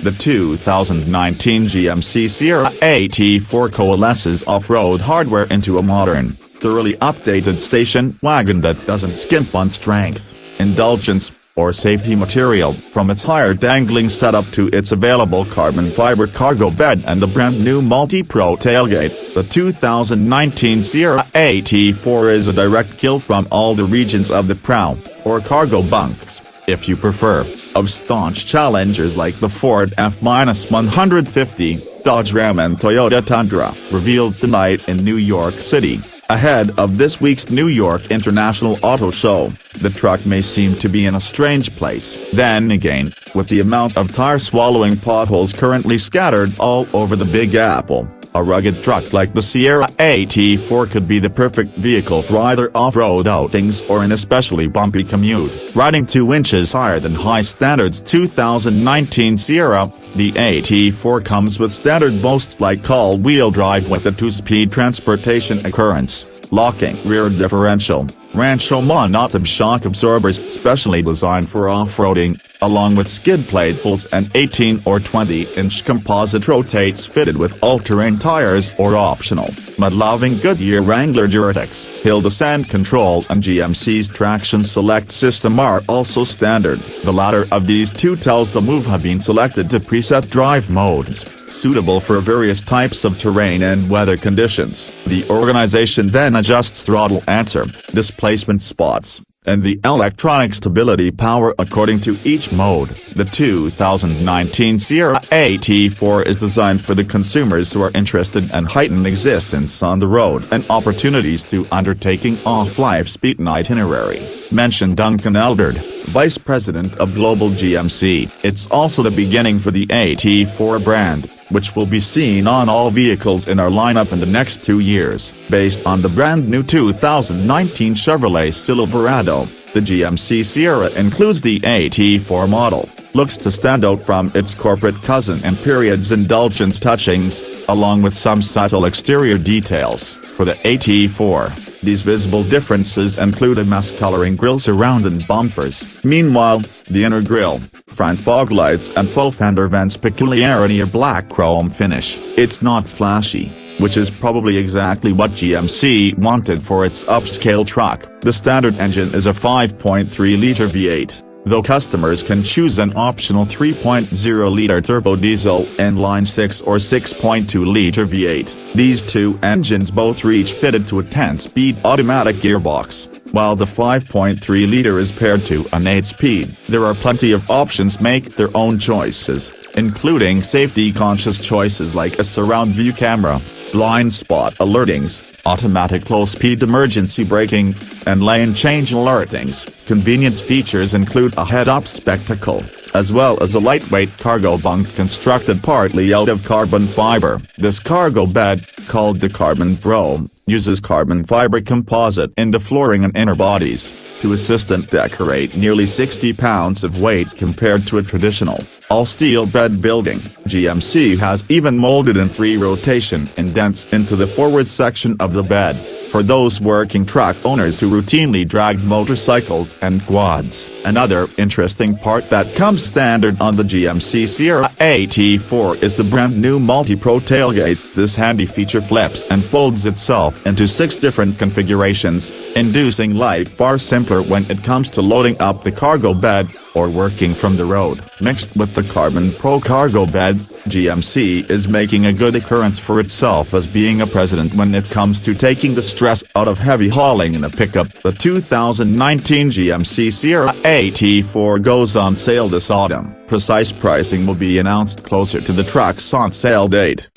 The 2019 GMC Sierra AT4 coalesces off-road hardware into a modern, thoroughly updated station wagon that doesn't skimp on strength, indulgence, or safety material. From its higher dangling setup to its available carbon fiber cargo bed and the brand new MultiPro tailgate, the 2019 Sierra AT4 is a direct kill from all the regions of the prow, or cargo bunks, if you prefer, of staunch challengers like the Ford F-150, Dodge Ram and Toyota Tundra, revealed tonight in New York City. Ahead of this week's New York International Auto Show, the truck may seem to be in a strange place. Then again, with the amount of tire-swallowing potholes currently scattered all over the Big Apple, a rugged truck like the Sierra AT4 could be the perfect vehicle for either off-road outings or an especially bumpy commute. Riding 2 inches higher than high standards 2019 Sierra, the AT4 comes with standard boasts like all-wheel drive with a 2-speed transportation occurrence, locking rear differential, Rancho Monotype shock absorbers specially designed for off-roading, along with skid platefuls and 18 or 20-inch composite rotates fitted with all-terrain tires or optional, mud-loving Goodyear Wrangler Duritex. Hill descent control and GMC's traction select system are also standard. The latter of these two tells the move have been selected to preset drive modes, suitable for various types of terrain and weather conditions. The organization then adjusts throttle answer, displacement spots, and the electronic stability power according to each mode. The 2019 Sierra AT4 is designed for the consumers who are interested in heightened existence on the road and opportunities to undertaking off-life's beaten itinerary, mentioned Duncan Eldred, Vice President of Global GMC. It's also the beginning for the AT4 brand, which will be seen on all vehicles in our lineup in the next 2 years. Based on the brand new 2019 Chevrolet Silverado, the GMC Sierra includes the AT4 model, looks to stand out from its corporate cousin and period's indulgence touchings, along with some subtle exterior details. For the AT4, these visible differences include a mass-coloring grille surround and bumpers. Meanwhile, the inner grille, front fog lights and full fender vents peculiarity a black chrome finish. It's not flashy, which is probably exactly what GMC wanted for its upscale truck. The standard engine is a 5.3-liter V8. Though customers can choose an optional 3.0-liter turbo diesel inline 6 or 6.2-liter V8. These two engines both reach fitted to a 10-speed automatic gearbox, while the 5.3-liter is paired to an 8-speed. There are plenty of options. Make their own choices, including safety-conscious choices like a surround view camera, blind spot alertings, automatic low-speed emergency braking, and lane change alertings. Convenience features include a head-up spectacle, as well as a lightweight cargo bunk constructed partly out of carbon fiber. This cargo bed, called the Carbon Pro, uses carbon fiber composite in the flooring and inner bodies, to assist and decorate nearly 60 pounds of weight compared to a traditional, all-steel bed building. GMC has even molded in 3 rotation indents into the forward section of the bed, for those working truck owners who routinely drag motorcycles and quads. Another interesting part that comes standard on the GMC Sierra AT4 is the brand new MultiPro tailgate. This handy feature flips and folds itself into 6 different configurations, inducing life far simpler when it comes to loading up the cargo bed or working from the road. Mixed with the Carbon Pro cargo bed, GMC is making a good occurrence for itself as being a precedent when it comes to taking the stress out of heavy hauling in a pickup. The 2019 GMC Sierra AT4 goes on sale this autumn. Precise pricing will be announced closer to the truck's on-sale date.